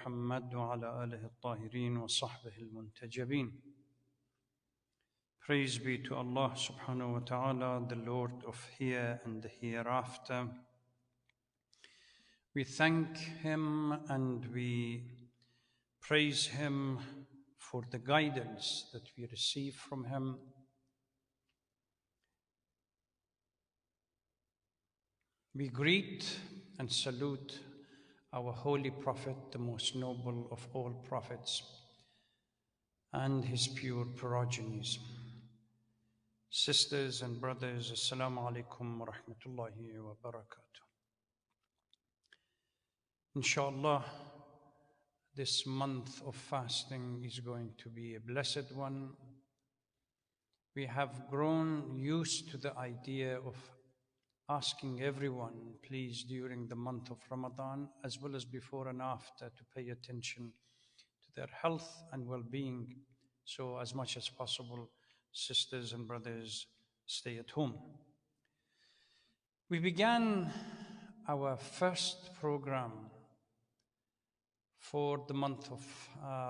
محمد وعلى آله الطاهرين وصحبه المنتجبين. Praise be to Allah subhanahu wa ta'ala, the Lord of here and the hereafter. We thank Him and we praise Him for the guidance that we receive from Him. We greet and salute our Holy Prophet, the most noble of all prophets, and his pure progenies. Sisters and brothers, Assalamu alaikum wa rahmatullahi wa barakatuh. Inshallah, this month of fasting is going to be a blessed one. We have grown used to the idea of asking everyone, please, during the month of Ramadan, as well as before and after, to pay attention to their health and well-being. So as much as possible, sisters and brothers, stay at home. We began our first program for the month of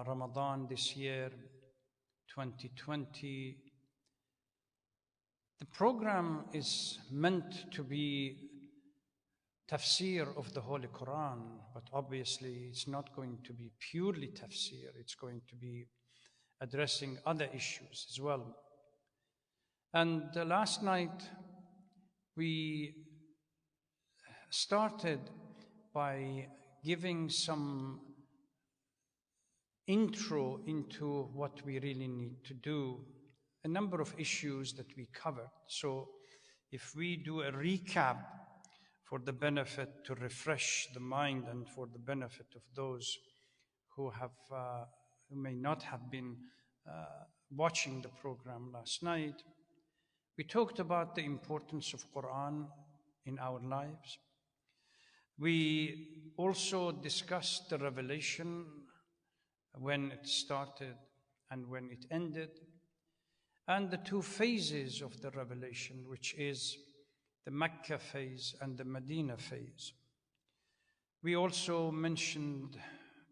Ramadan this year, 2020. The program is meant to be Tafsir of the Holy Quran, but obviously it's not going to be purely Tafsir. It's going to be addressing other issues as well. And last night we started by giving some intro into what we really need to do, a number of issues that we covered. So if we do a recap for the benefit to refresh the mind and for the benefit of those who may not have been watching the program last night, we talked about the importance of Quran in our lives. We also discussed the revelation, when it started and when it ended, and the two phases of the revelation, which is the Mecca phase and the Medina phase. We also mentioned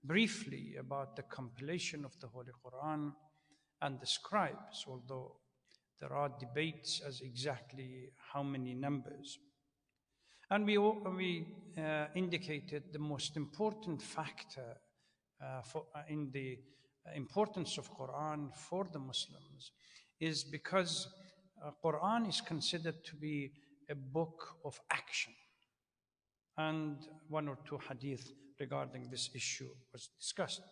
briefly about the compilation of the Holy Quran and the scribes, although there are debates as exactly how many numbers. And we indicated the most important factor in the importance of Quran for the Muslims is because Quran is considered to be a book of action. And one or two hadith regarding this issue was discussed.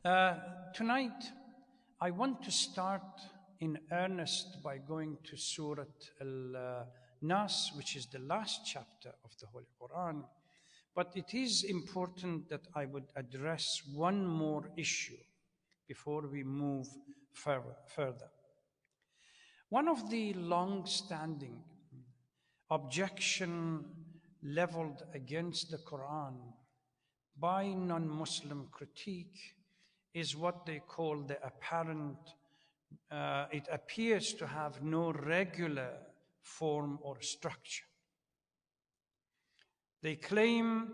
Tonight, I want to start in earnest by going to Surah an-Nas, which is the last chapter of the Holy Quran. But it is important that I would address one more issue before we move further. One of the long-standing objections leveled against the Quran by non-Muslim critique is what they call the apparent, it appears to have no regular form or structure. They claim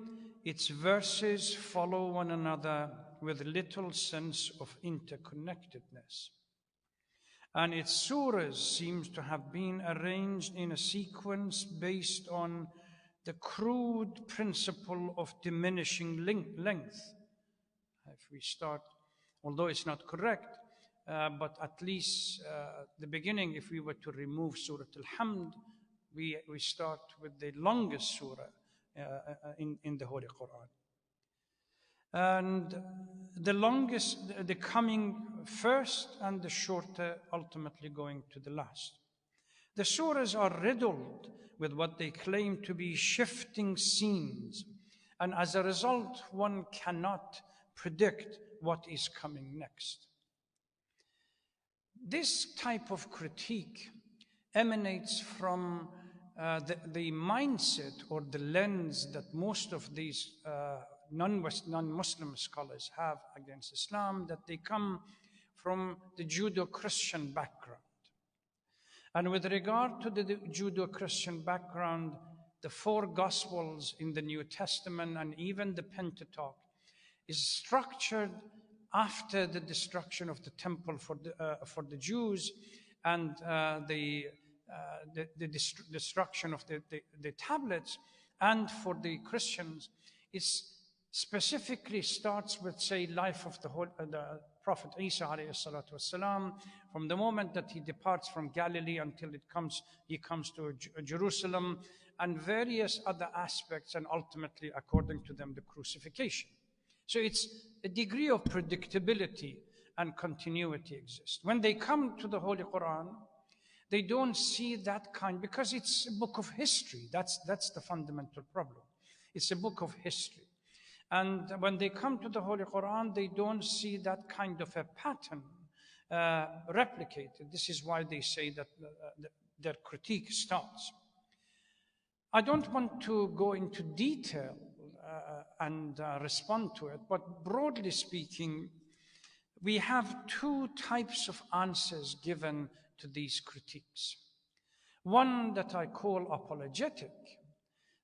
its verses follow one another with little sense of interconnectedness. And its surahs seems to have been arranged in a sequence based on the crude principle of diminishing length. If we start, although it's not correct, but at least the beginning, if we were to remove Surah Al-Hamd, we start with the longest surah in the Holy Quran. And the longest, the coming first, and the shorter ultimately going to the last. The surahs are riddled with what they claim to be shifting scenes, and as a result, one cannot predict what is coming next. This type of critique emanates from the mindset or the lens that most of these non-Muslim scholars have against Islam, that they come from the Judeo-Christian background. And with regard to the Judeo-Christian background, the four Gospels in the New Testament and even the Pentateuch is structured after the destruction of the temple for the Jews and the destruction of the tablets, and for the Christians. It specifically starts with, say, life of the Prophet Isa alayhi salatu wasalam, from the moment that he departs from Galilee until he comes to Jerusalem, and various other aspects, and ultimately, according to them, the crucifixion. So it's a degree of predictability and continuity exists. When they come to the Holy Quran, they don't see that kind, because it's a book of history. That's the fundamental problem. It's a book of history. And when they come to the Holy Quran, they don't see that kind of a pattern replicated. This is why they say that their critique starts. I don't want to go into detail and respond to it, but broadly speaking, we have two types of answers given to these critiques. One that I call apologetic.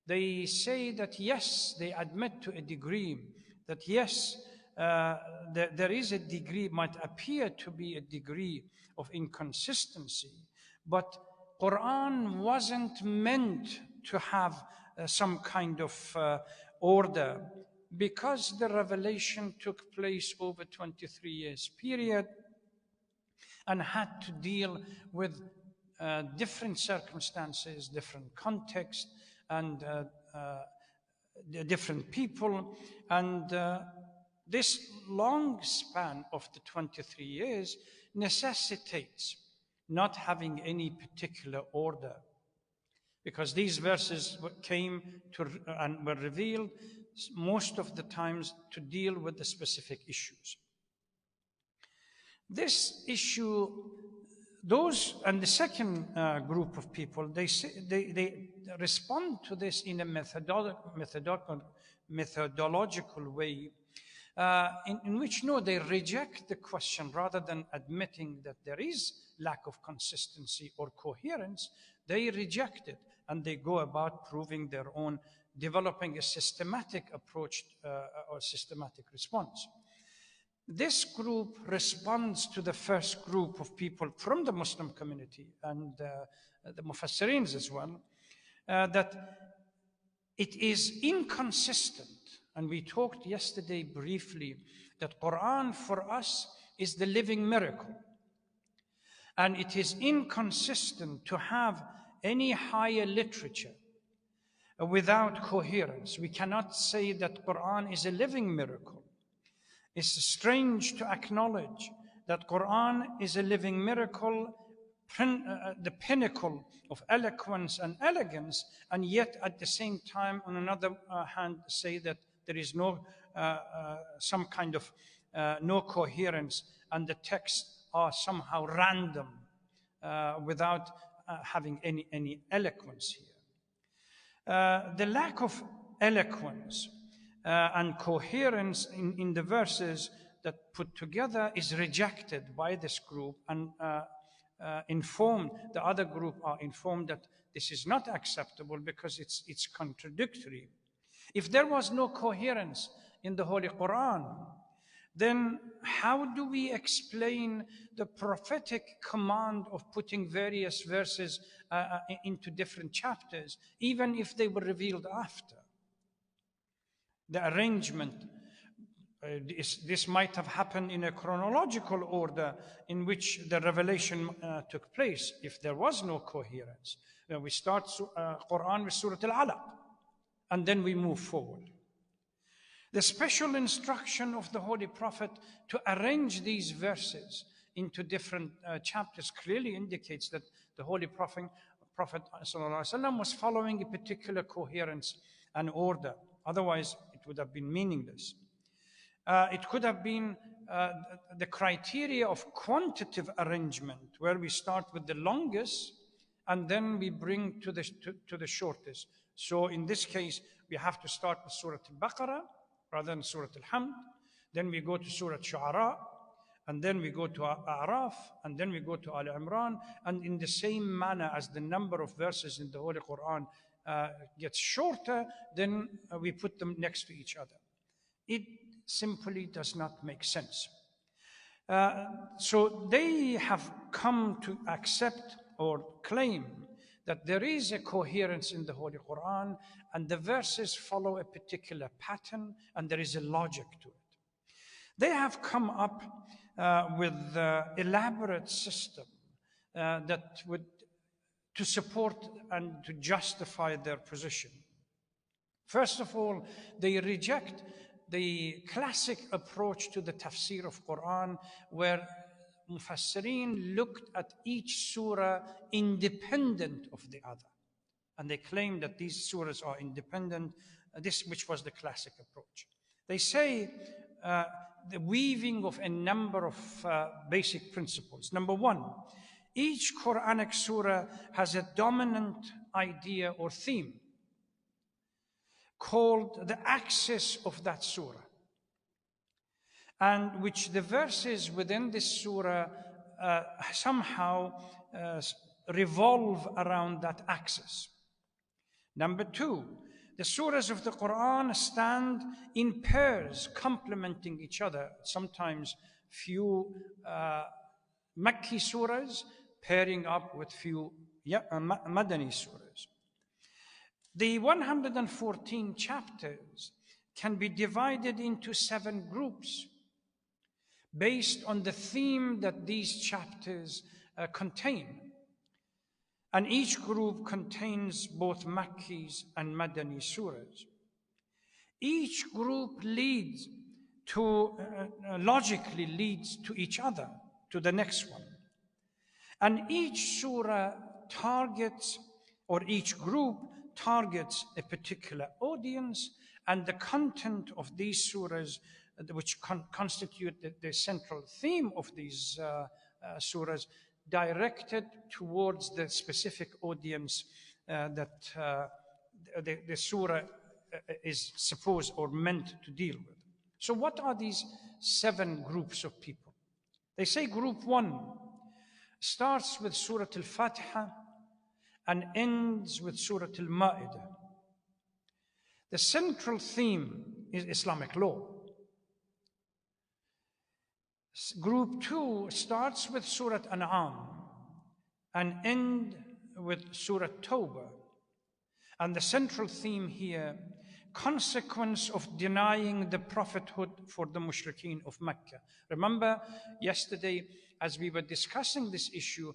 They say that yes, they admit to a degree that yes, there is a degree, might appear to be a degree of inconsistency, but Quran wasn't meant to have some kind of order, because the revelation took place over 23 years period and had to deal with different circumstances, different context, and different people. And this long span of the 23 years necessitates not having any particular order, because these verses came to and were revealed most of the times to deal with the specific issues. This issue, those, and the second group of people, they respond to this in a methodological way, in which, no, they reject the question rather than admitting that there is lack of consistency or coherence. They reject it, and they go about proving their own, developing a systematic approach or systematic response. This group responds to the first group of people from the Muslim community and the Mufassirins as well, that it is inconsistent. And we talked yesterday briefly that Quran for us is the living miracle. And it is inconsistent to have any higher literature without coherence. We cannot say that Quran is a living miracle. It's strange to acknowledge that Quran is a living miracle, the pinnacle of eloquence and elegance, and yet at the same time, on another hand, say that there is no some kind of no coherence, and the texts are somehow random without having any eloquence here. The lack of eloquence and coherence in the verses that put together is rejected by this group, and the other group are informed that this is not acceptable because it's contradictory. If there was no coherence in the Holy Quran, then how do we explain the prophetic command of putting various verses into different chapters, even if they were revealed after? The arrangement, this might have happened in a chronological order in which the revelation took place, if there was no coherence. We start Quran with Surah Al-Alaq, and then we move forward. The special instruction of the Holy Prophet to arrange these verses into different chapters clearly indicates that the Holy Prophet ﷺ was following a particular coherence and order. Otherwise, it would have been meaningless. It could have been the criteria of quantitative arrangement, where we start with the longest and then we bring to the shortest. So in this case, we have to start with Surah Al-Baqarah rather than Surah Al-Hamd. Then we go to Surah Shu'ara, and then we go to A'raf, and then we go to Al Imran. And in the same manner as the number of verses in the Holy Quran gets shorter, then we put them next to each other. simply does not make sense. So they have come to accept or claim that there is a coherence in the Holy Quran, and the verses follow a particular pattern, and there is a logic to it. They have come up with an elaborate system that would to support and to justify their position. First of all, they reject the classic approach to the tafsir of Quran, where Mufassirin looked at each surah independent of the other. And they claim that these surahs are independent, which was the classic approach. They say the weaving of a number of basic principles. Number one, each Quranic surah has a dominant idea or theme called the axis of that surah, and which the verses within this surah somehow revolve around that axis. Number two, the surahs of the Quran stand in pairs, complementing each other. Sometimes few Makki surahs pairing up with few Madani surahs. The 114 chapters can be divided into 7 groups based on the theme that these chapters contain. And each group contains both Makkis and Madani surahs. Each group leads to, logically leads to each other, to the next one. And each surah targets, or each group targets a particular audience, and the content of these surahs, which constitute the central theme of these surahs, directed towards the specific audience that the surah is supposed or meant to deal with. So what are these 7 groups of people? They say group 1 starts with Surah Al-Fatiha and ends with Surah Al-Ma'idah. The central theme is Islamic law. Group 2 starts with Surah An'am and ends with Surah Tawbah. And the central theme here, consequence of denying the prophethood for the mushrikeen of Mecca. Remember yesterday, as we were discussing this issue,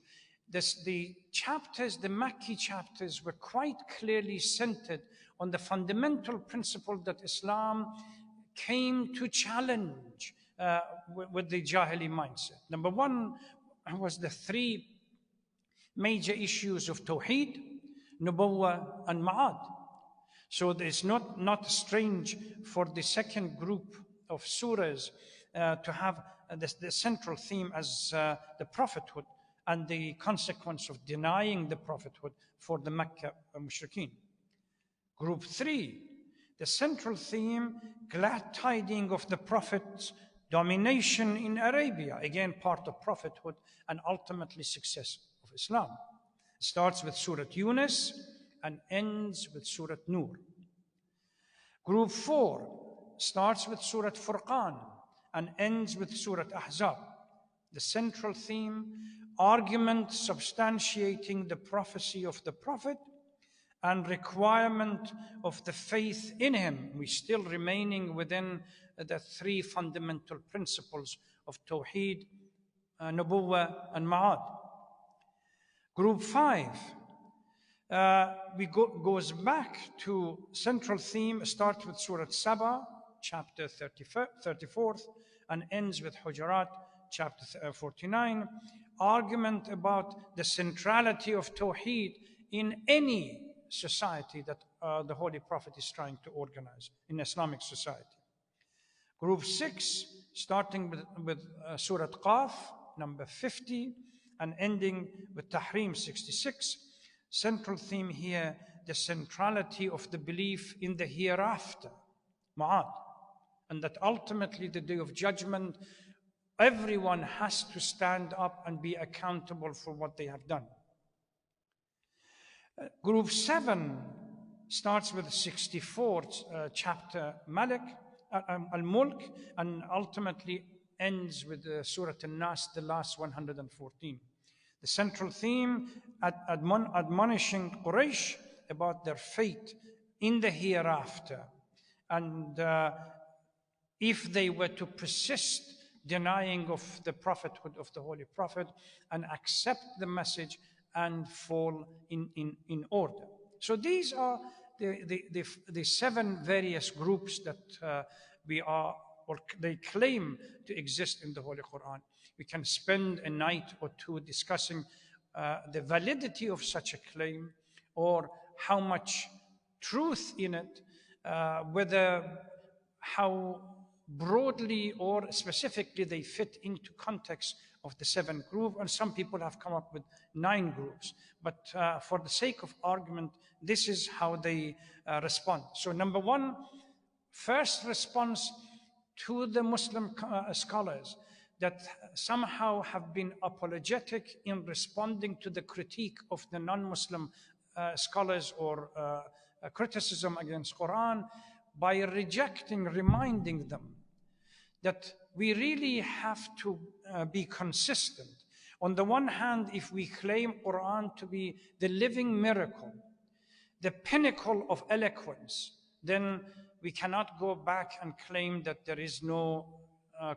the chapters, the Makki chapters, were quite clearly centered on the fundamental principle that Islam came to challenge with the Jahili mindset. Number one was the 3 major issues of Tawheed, Nubuwwah, and Ma'ad. So it's not strange for the second group of surahs to have the central theme as the prophethood and the consequence of denying the prophethood for the Mecca mushrikeen. Group 3, the central theme, glad tidings of the prophet's domination in Arabia, again part of prophethood and ultimately success of Islam. It starts with Surah Yunus and ends with Surah Nur. Group 4 starts with Surah Furqan and ends with Surah Ahzab. The central theme, argument substantiating the prophecy of the Prophet and requirement of the faith in him. We're still remaining within the 3 fundamental principles of Tawheed, Nubuwwah, and Ma'ad. Group 5 goes back to central theme, starts with Surah Saba, chapter 34, and ends with Hujurat, chapter 49. Argument about the centrality of Tawheed in any society that the Holy Prophet is trying to organize, in Islamic society. Group 6, starting with Surah Qaf, number 50, and ending with Tahrim 66. Central theme here, the centrality of the belief in the hereafter, Ma'ad, and that ultimately the Day of Judgment, everyone has to stand up and be accountable for what they have done. Group 7 starts with the 64th chapter, Malik, al-Mulk, and ultimately ends with Surah an-Nas, the last 114. The central theme, admonishing Quraysh about their fate in the hereafter. And if they were to persist denying of the prophethood of the Holy Prophet and accept the message and fall in order. So these are the 7 various groups that we are, or they claim to exist in the Holy Quran. We can spend a night or two discussing the validity of such a claim, or how much truth in it, whether how broadly or specifically they fit into context of the 7 groups. And some people have come up with 9 groups. But for the sake of argument, this is how they respond. So number 1, first response to the Muslim scholars that somehow have been apologetic in responding to the critique of the non-Muslim scholars or criticism against Quran, by reminding them that we really have to be consistent. On the one hand, if we claim Quran to be the living miracle, the pinnacle of eloquence, then we cannot go back and claim that there is no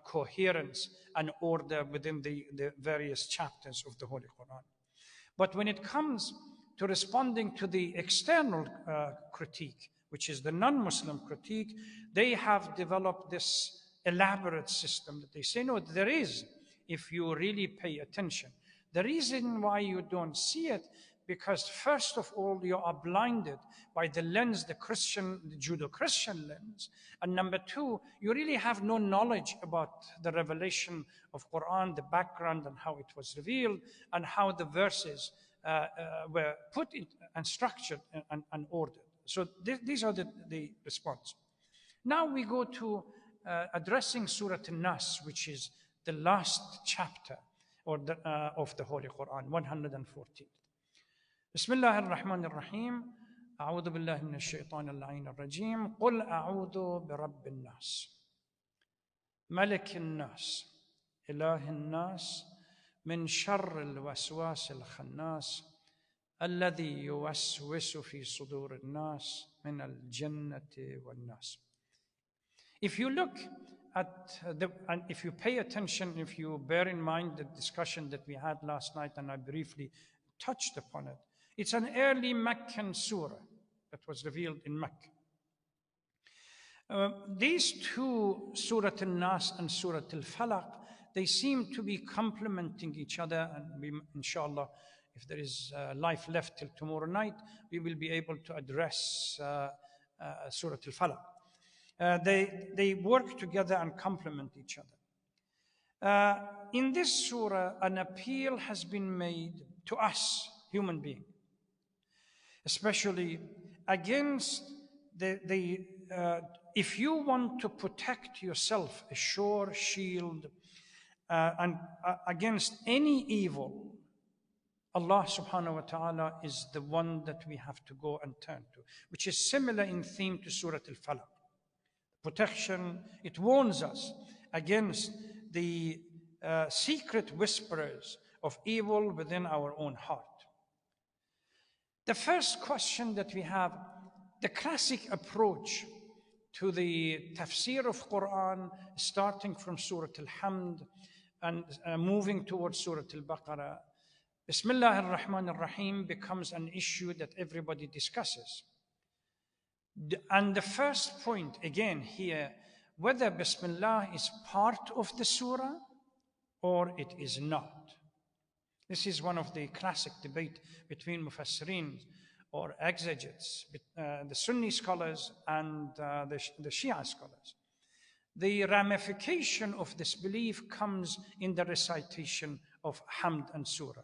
coherence and order within the various chapters of the Holy Quran. But when it comes to responding to the external critique, which is the non-Muslim critique, they have developed this elaborate system that they say, no, there is, if you really pay attention. The reason why you don't see it, because first of all, you are blinded by the lens, the Judeo-Christian lens. And number 2, you really have no knowledge about the revelation of Quran, the background and how it was revealed, and how the verses were put in and structured and ordered. So these are the response. Now we go to addressing Surah an-Nas, which is the last chapter of the Holy Quran, 114. Bismillah ar-Rahman ar-Rahim. أعوذ بالله من الشيطان اللعين الرجيم. قل أعوذ برب الناس ملك الناس إله الناس من شر الوسواس الخناس الذي يوسوس في صدور الناس من الجنة والناس. If you look at and if you pay attention, if you bear in mind the discussion that we had last night, and I briefly touched upon it, it's an early Meccan surah that was revealed in Mecca. These 2, Surah an-Nas and Surah al-Falaq, they seem to be complementing each other, and we, inshallah, if there is life left till tomorrow night, we will be able to address Surah al-Falaq. They work together and complement each other. In this surah, an appeal has been made to us, human beings, especially against if you want to protect yourself, a sure shield and against any evil, Allah subhanahu wa ta'ala is the one that we have to go and turn to, which is similar in theme to Surah al-Falaq. Protection, it warns us against the secret whisperers of evil within our own heart. The first question that we have, the classic approach to the tafsir of Quran, starting from Surah Al-Hamd and moving towards Surah Al-Baqarah, Bismillah ar-Rahman ar-Rahim becomes an issue that everybody discusses. And the first point, again here, whether Bismillah is part of the surah or it is not. This is one of the classic debate between Mufassirin or exegetes, the Sunni scholars and the Shia scholars. The ramification of this belief comes in the recitation of Hamd and Surah.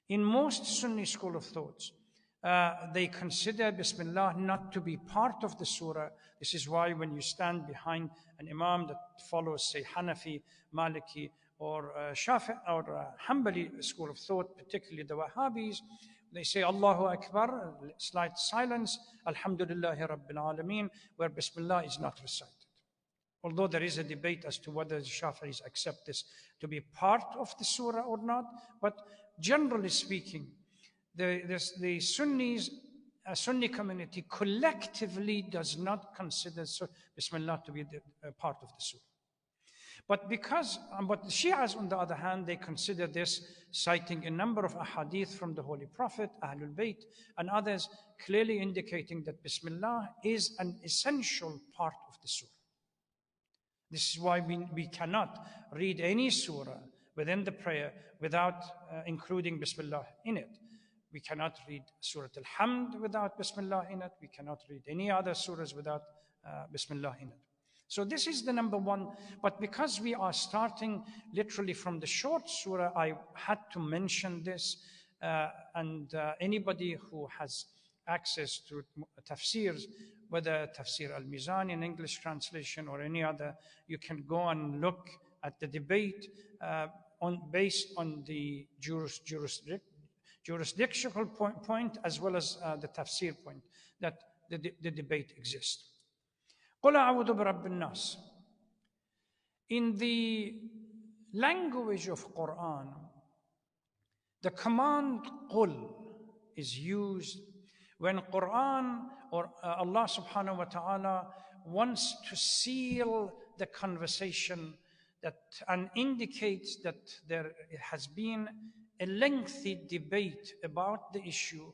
In most Sunni school of thoughts, they consider Bismillah not to be part of the surah. This is why when you stand behind an imam that follows, say, Hanafi, Maliki, or Shafi, or Hanbali school of thought, particularly the Wahhabis, they say Allahu Akbar, slight silence, Alhamdulillahi Rabbil Alameen, where Bismillah is not recited. although there is a debate as to whether the Shafi'is accept this to be part of the surah or not. But generally speaking, the Sunnis, Sunni community collectively does not consider Bismillah to be part of the surah. But the Shias, on the other hand, they consider this, citing a number of ahadith from the Holy Prophet, Ahlul Bayt, and others, clearly indicating that Bismillah is an essential part of the surah. This is why we cannot read any surah within the prayer without including Bismillah in it. We cannot read Surah Al-Hamd without Bismillah in it. We cannot read any other surahs without Bismillah in it. So this is the number one. But because we are starting literally from the short surah, I had to mention this. And anybody who has access to tafsirs, whether Tafsir al-Mizan in English translation or any other, you can go and look at the debate based on the jurisdictional point as well as the tafsir point, that the debate exists. قُلْ أَعُوذُ بِرَبِّ النَّاسِ. In the language of Quran, the command قُلْ is used when Quran or Allah subhanahu wa ta'ala wants to seal the conversation and indicates that there has been a lengthy debate about the issue,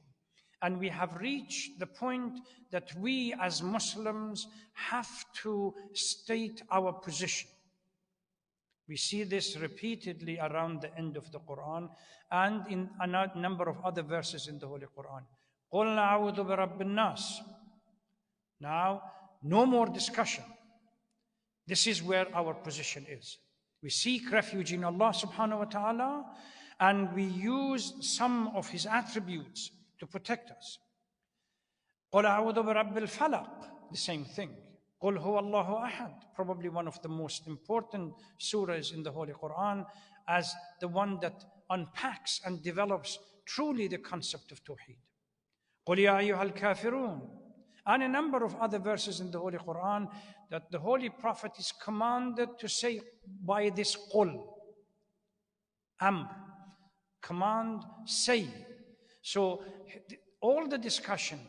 and we have reached the point that we as Muslims have to state our position. We see this repeatedly around the end of the Quran and in a number of other verses in the Holy Quran. قُلْ أَعُوذُ بِرَبِّ النَّاسِ. Now, no more discussion. This is where our position is. We seek refuge in Allah subhanahu wa ta'ala, and we use some of His attributes to protect us. قُلْ أَعُوذُ بِرَبِّ الْفَلَقِ. The same thing. قُلْ هُوَ اللَّهُ أَحَدٌ. Probably one of the most important surahs in the Holy Quran, as the one that unpacks and develops truly the concept of Tawheed. قُلْ يَا أَيُّهَا الْكَافِرُونَ. And a number of other verses in the Holy Quran that the Holy Prophet is commanded to say by this قُلْ. Amr. Command, say. So all the discussion,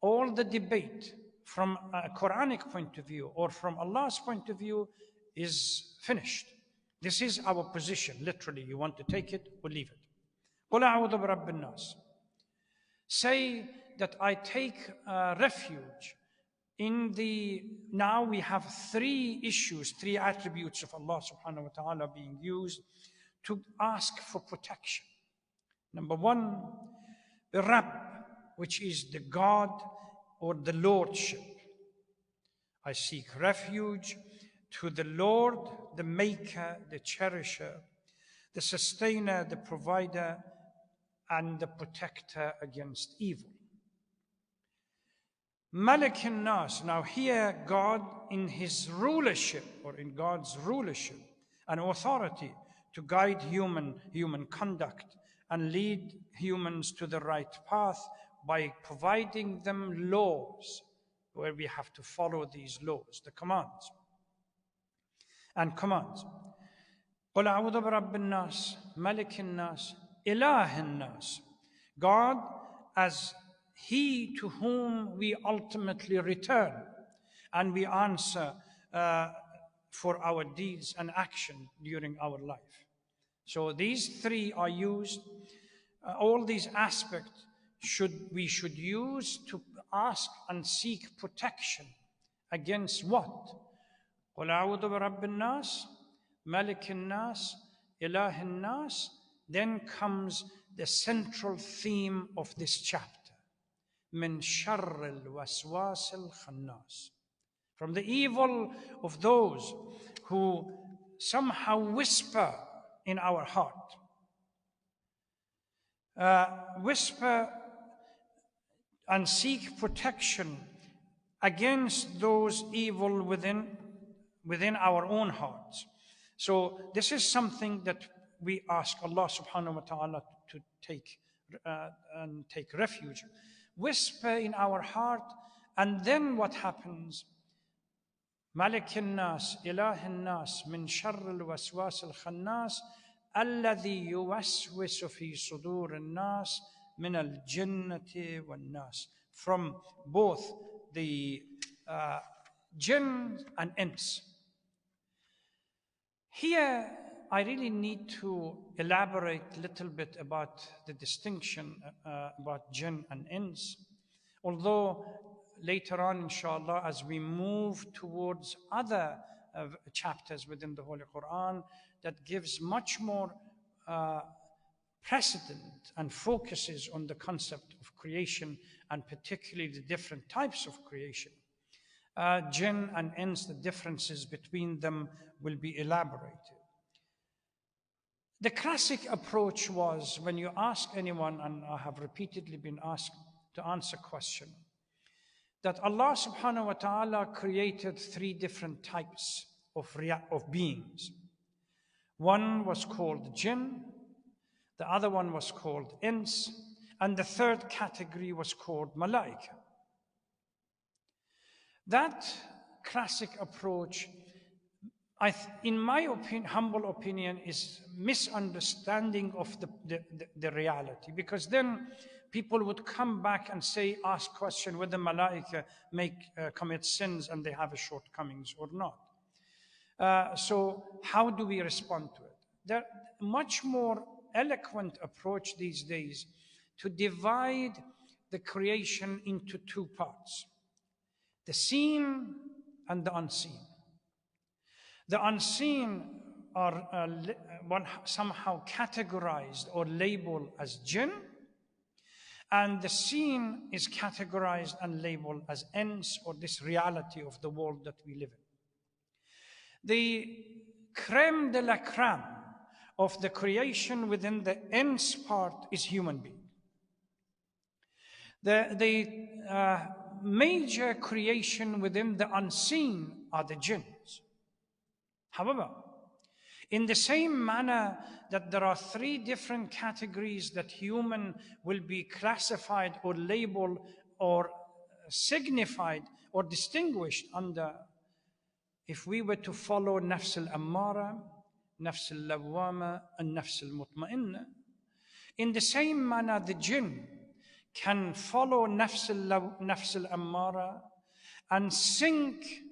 all the debate from a Quranic point of view or from Allah's point of view is finished. This is our position, literally. You want to take it or leave it. قُلْ أَعُوذُ بِرَبِّ النَّاسِ. Say that I take refuge in the... Now we have three issues, three attributes of Allah subhanahu wa ta'ala being used to ask for protection. Number one, the Rabb, which is the God or the Lordship. I seek refuge to the Lord, the Maker, the Cherisher, the Sustainer, the Provider, and the Protector against evil. Malik an-Nas. Now here God in His rulership, or in God's rulership and authority to guide human conduct and lead humans to the right path by providing them laws where we have to follow these laws, the commands. قُلْ أَعُوذُ بِرَبِّ النَّاسِ مَلِكِ النَّاسِ إِلَهِ النَّاسِ. God as He to whom we ultimately return and we answer for our deeds and action during our life. So these three are used. All these aspects we should use to ask and seek protection against what? قُلْ أَعُوذُ بِرَبِّ النَّاسِ مَلِكِ النَّاسِ إِلَهِ النَّاسِ. Then comes the central theme of this chapter. مِنْ شَرِّ الْوَسْوَاسِ الْخَنَّاسِ. From the evil of those who somehow whisper in our heart. Whisper and seek protection against those evil within our own hearts. So this is something that we ask Allah subhanahu wa ta'ala to take refuge. Whisper in our heart, and then what happens? ملك الناس إله الناس من شر الوسواس الخناس الذي يوسوس في صدور الناس من الجنة والناس. From both the jinn and ins. Here, I really need to elaborate a little bit about the distinction about jinn and ins. Although later on, inshallah, as we move towards other chapters within the Holy Quran, that gives much more precedent and focuses on the concept of creation, and particularly the different types of creation. Jinn and ins, the differences between them will be elaborated. The classic approach was, when you ask anyone, and I have repeatedly been asked to answer question, that Allah subhanahu wa ta'ala created three different types of beings. One was called jinn, the other one was called ins, and the third category was called malaika. That classic approach, in my humble opinion, is misunderstanding of the reality, because then people would come back and ask question whether malaika commit sins and they have shortcomings or not. So how do we respond to it? There much more eloquent approach these days to divide the creation into two parts: the seen and the unseen. The unseen are somehow categorized or labeled as jinn, and the seen is categorized and labeled as ins, or this reality of the world that we live in. The creme de la creme of the creation within the ins part is human being. The major creation within the unseen are the jinns. However, in the same manner that there are three different categories that human will be classified or labeled or signified or distinguished under, if we were to follow nafs al-ammara, nafs al-lawwama, and nafs al-mutma'inna, in the same manner the jinn can follow nafs al-ammara and sink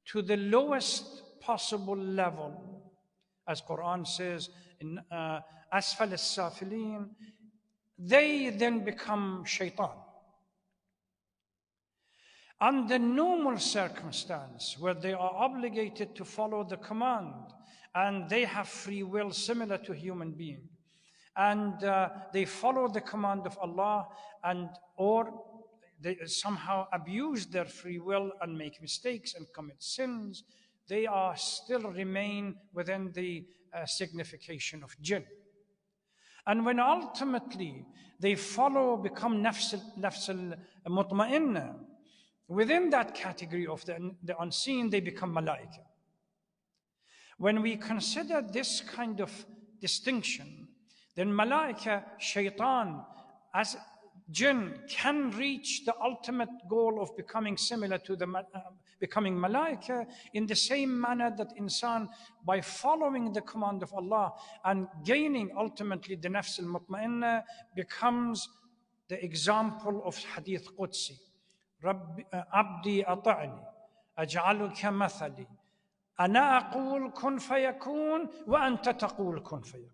to the lowest possible level. As Quran says, in asfal as-safilin, they then become shaitan. Under normal circumstance, where they are obligated to follow the command, and they have free will similar to human being, and they follow the command of Allah, or they somehow abuse their free will and make mistakes and commit sins, they are still remain within the signification of jinn. And when ultimately they become nafs al-mutma'inna, within that category of the unseen, they become malaika. When we consider this kind of distinction, then malaika, shaitan, as jinn, can reach the ultimate goal of becoming similar to becoming malaika, in the same manner that insan, by following the command of Allah and gaining ultimately the nafs al-mutma'inna, becomes the example of hadith Qudsi. Abdi ata'ni, aj'aluka mathali, ana aqul kun fayakun, wa anta taqul kun fayakun.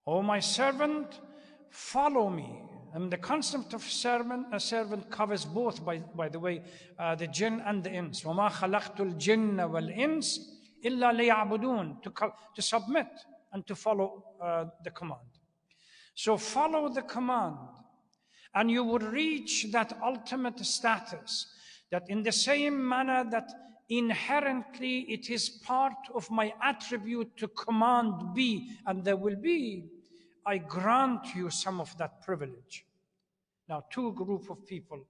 O my servant, follow me. And the concept of a servant covers both, by the way, the jinn and the ins. وَمَا خَلَقْتُ الْجِنَّ وَالْإِنسِ إِلَّا لِيَعْبُدُونَ, to submit and to follow the command. So follow the command, and you would reach that ultimate status, that in the same manner that inherently it is part of my attribute to command be, and there will be, I grant you some of that privilege. Now, two groups of people.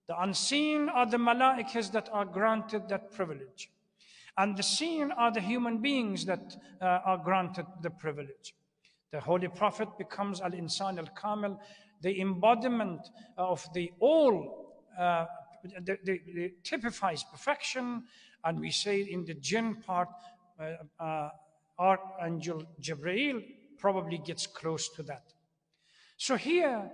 The unseen are the malaikas that are granted that privilege. And the seen are the human beings that are granted the privilege. The Holy Prophet becomes al-insan al-kamil, the embodiment of the all typifies perfection, and we say in the jinn part, Archangel Jibreel probably gets close to that. So here,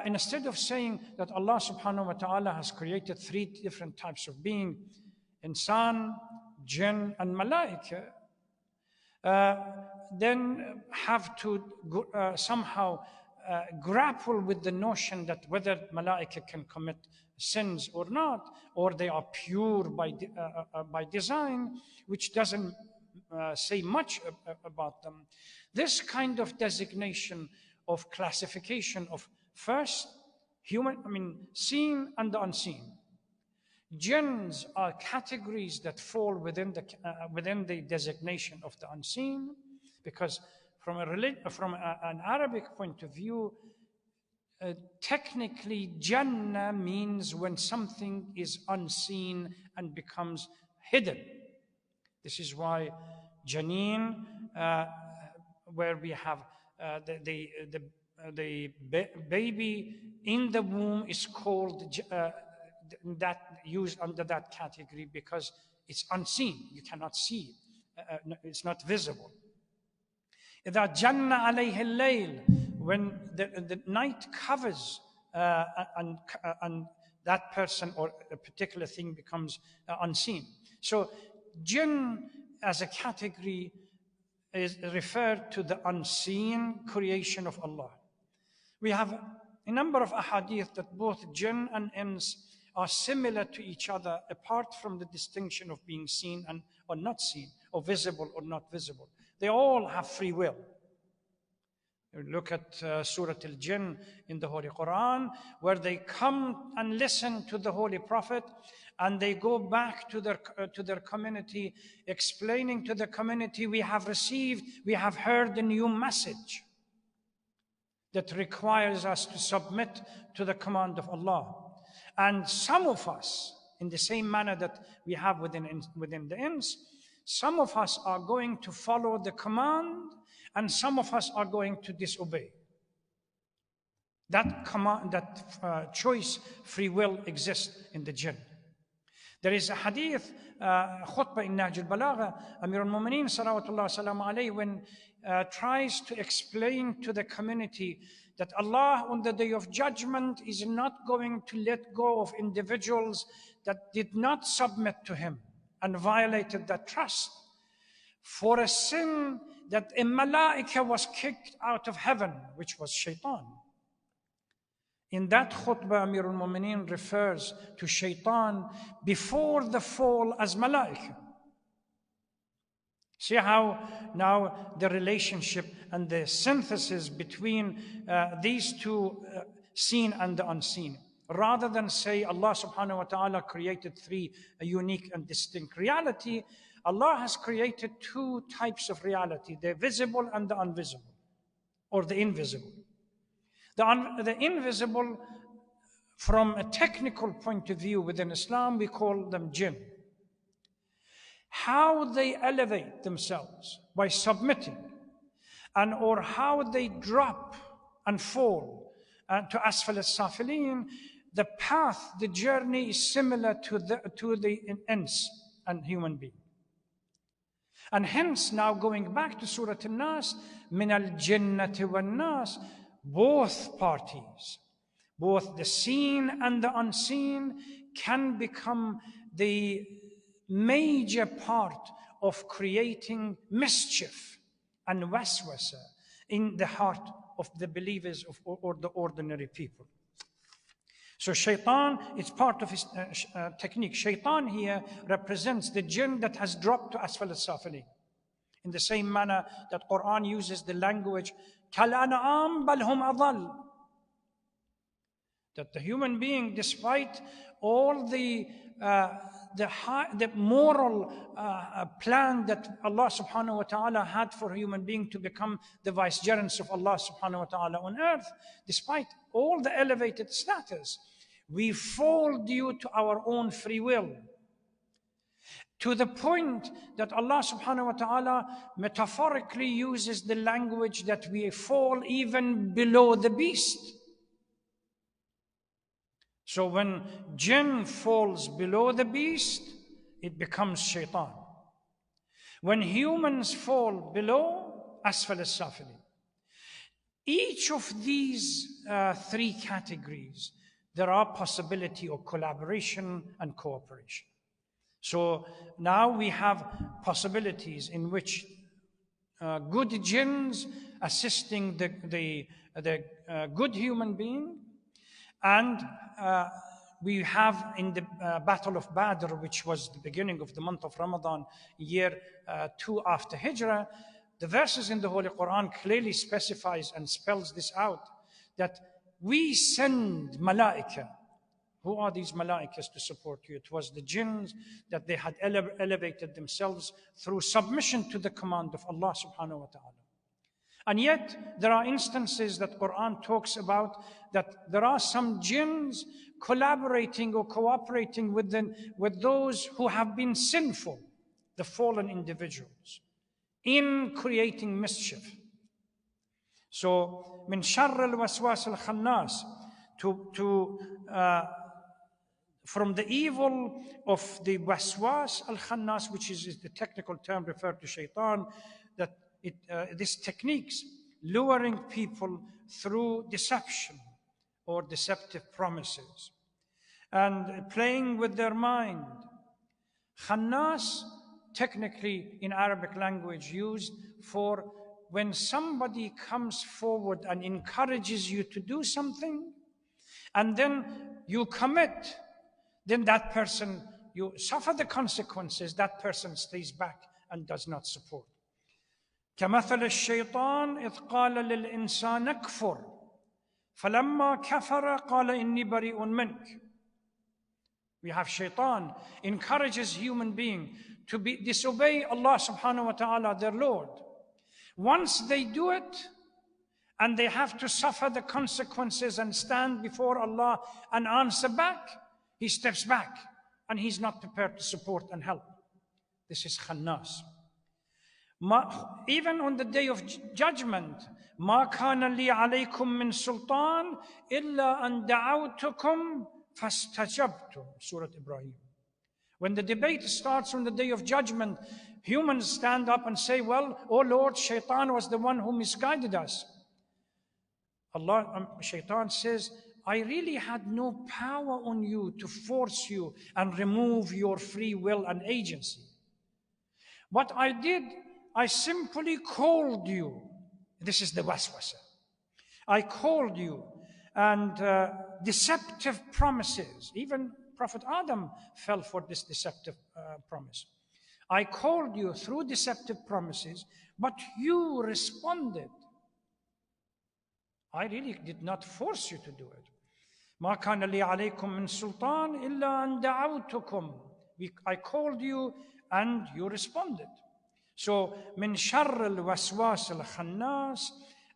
instead of saying that Allah subhanahu wa ta'ala has created 3 different types of being, insan, jinn, and malaika, then have to somehow grapple with the notion that whether malaika can commit sins or not, or they are pure by design, which doesn't say much about them. This kind of designation of classification of first seen and the unseen. Jinns are categories that fall within the designation of the unseen, because from an Arabic point of view, technically Jannah means when something is unseen and becomes hidden. This is why Janeen, where we have the baby in the womb, is called that, used under that category, because it's unseen. You cannot see it. It's not visible. إِذَا جَنَّ عَلَيْهِ اللَّيْلِ, when the night covers and that person or a particular thing becomes unseen. So jinn as a category is referred to the unseen creation of Allah. We have a number of ahadith that both jinn and ins are similar to each other, apart from the distinction of being seen and or not seen, or visible or not visible. They all have free will. Look at Surah Al-Jinn in the Holy Quran, where they come and listen to the Holy Prophet, and they go back to their community, explaining to the community, we have heard a new message that requires us to submit to the command of Allah. And some of us, in the same manner that we have within the ins, some of us are going to follow the command, and some of us are going to disobey. That command, choice, free will exists in the jinn. There is a hadith, khutbah in Nahj al-Balagha, Amir al-Mu'mineen salawatullah salamu alayhi, when tries to explain to the community that Allah on the day of judgment is not going to let go of individuals that did not submit to Him and violated that trust for a sin that a malaika was kicked out of heaven, which was shaitan. In that khutbah, Amir al-Mu'mineen refers to shaitan before the fall as malaika. See how now the relationship and the synthesis between these two, seen and the unseen. Rather than say Allah subhanahu wa ta'ala created 3, a unique and distinct reality, Allah has created 2 types of reality, the visible and the invisible, or the invisible. The invisible, from a technical point of view within Islam, we call them jinn. How they elevate themselves by submitting, and or how they drop and fall to asfal as-safilin, the path, the journey is similar to the ins and human being. And hence, now going back to Surah An-Nas, min al-jinnati wan-nas, both parties, both the seen and the unseen, can become the major part of creating mischief and waswasa in the heart of the believers or the ordinary people. So shaitan is part of his technique. Shaitan here represents the jinn that has dropped to asfal as-safilin. In the same manner that Quran uses the language, كَالْأَنْعَامِ بَلْ هُمْ أَضَلُّ, that the human being, despite all the moral plan that Allah subhanahu wa ta'ala had for a human being to become the vicegerents of Allah subhanahu wa ta'ala on earth, despite all the elevated status, we fall due to our own free will. To the point that Allah subhanahu wa ta'ala metaphorically uses the language that we fall even below the beast. So when jinn falls below the beast, it becomes shaitan. When humans fall below, asfal as-safilin. Each of these three categories, there are possibility of collaboration and cooperation. So now we have possibilities in which good jinns assisting the good human being, and we have in the Battle of Badr, which was the beginning of the month of Ramadan, year 2 after Hijrah, the verses in the Holy Quran clearly specifies and spells this out, that we send malaika. Who are these malaikas to support you? It was the jinns that they had elevated themselves through submission to the command of Allah subhanahu wa ta'ala. And yet, there are instances that Quran talks about that there are some jinns collaborating or cooperating with those who have been sinful, the fallen individuals, in creating mischief. So, min sharr al-waswas al-khannas, from the evil of the waswas al-khannas, which is the technical term referred to shaitan, that these techniques, luring people through deception or deceptive promises and playing with their mind. Khannas, technically in Arabic language, used for when somebody comes forward and encourages you to do something, and then you commit, then that person, you suffer the consequences, that person stays back and does not support. كمثل الشيطان إذ قال للإنسان اكفر فلما كفر قال إني بريء منك. We have shaitan encourages human being to disobey Allah subhanahu wa ta'ala, their Lord. Once they do it, and they have to suffer the consequences and stand before Allah and answer back, he steps back and he's not prepared to support and help. This is khannas. Even on the day of judgment, ما كان لي عليكم من سلطان إلا أن دعوتكم فاستجبتم. Surah Ibrahim. When the debate starts on the day of judgment, humans stand up and say, well, oh Lord, shaitan was the one who misguided us. Shaitan says, I really had no power on you to force you and remove your free will and agency. What I did, I simply called you. This is the waswasa. I called you, and deceptive promises. Even Prophet Adam fell for this deceptive promise. I called you through deceptive promises, but you responded. I really did not force you to do it. ما كان لي عليكم من سلطان إلا أن دعوتكم. I called you and you responded. So من شر الوسواس الخناس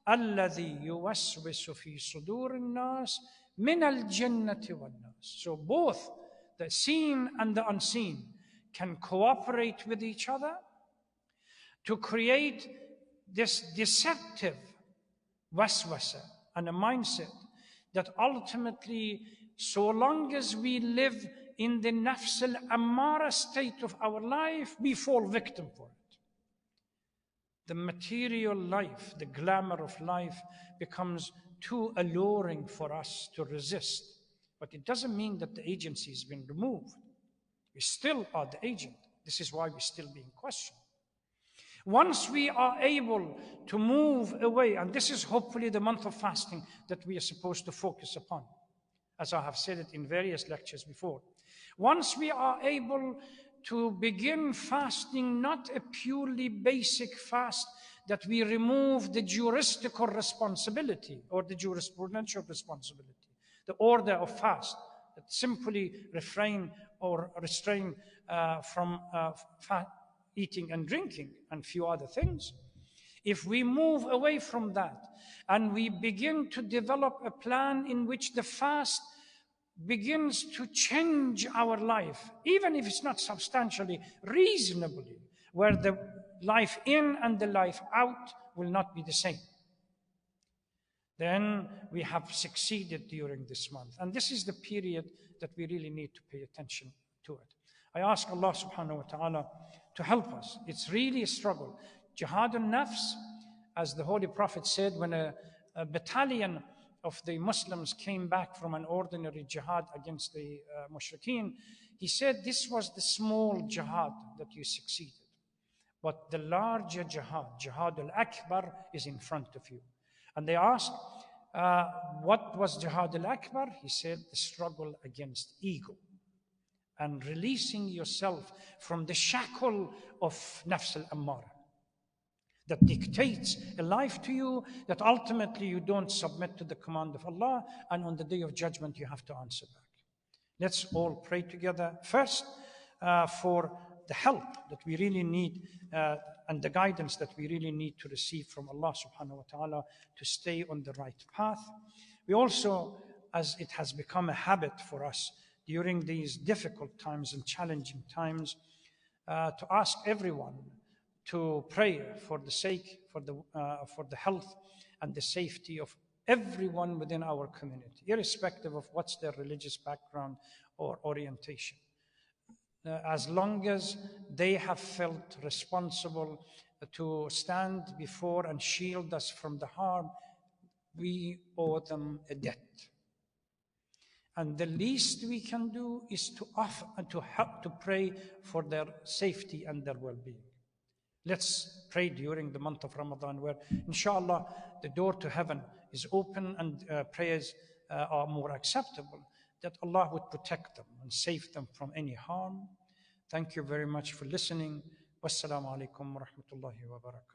الذي يوسوس في صدور الناس من الجنة والناس. So both the seen and the unseen can cooperate with each other to create this deceptive waswasa and a mindset that ultimately, so long as we live in the nafs al-ammara state of our life, we fall victim for it. The material life, the glamour of life becomes too alluring for us to resist. But it doesn't mean that the agency has been removed. We still are the agent. This is why we're still being questioned. Once we are able to move away, and this is hopefully the month of fasting that we are supposed to focus upon, as I have said it in various lectures before. Once we are able to begin fasting, not a purely basic fast that we remove the juristical responsibility or the jurisprudential responsibility, the order of fast, that simply refrain or restrain from eating and drinking and few other things. If we move away from that and we begin to develop a plan in which the fast begins to change our life, even if it's not substantially, reasonably, where the life in and the life out will not be the same, then we have succeeded during this month. And this is the period that we really need to pay attention to it. I ask Allah subhanahu wa ta'ala to help us. It's really a struggle. Jihad an-Nafs, as the Holy Prophet said, when a battalion of the Muslims came back from an ordinary jihad against the mushrikeen, he said this was the small jihad that you succeeded. But the larger jihad, Jihad al-Akbar, is in front of you. And they asked, what was Jihad al-Akbar? He said, the struggle against ego and releasing yourself from the shackle of Nafs al-Ammara that dictates a life to you that ultimately you don't submit to the command of Allah, and on the day of judgment you have to answer back. Let's all pray together first for the help that we really need and the guidance that we really need to receive from Allah subhanahu wa ta'ala to stay on the right path. We also, as it has become a habit for us during these difficult times and challenging times, to ask everyone to pray for the sake, for the health and the safety of everyone within our community, irrespective of what's their religious background or orientation. As long as they have felt responsible to stand before and shield us from the harm, we owe them a debt. And the least we can do is to offer and to help to pray for their safety and their well-being. Let's pray during the month of Ramadan, where inshallah the door to heaven is open and prayers are more acceptable, that Allah would protect them and save them from any harm. Thank you very much for listening. Wassalamu alaikum wa rahmatullahi wa barakatuh.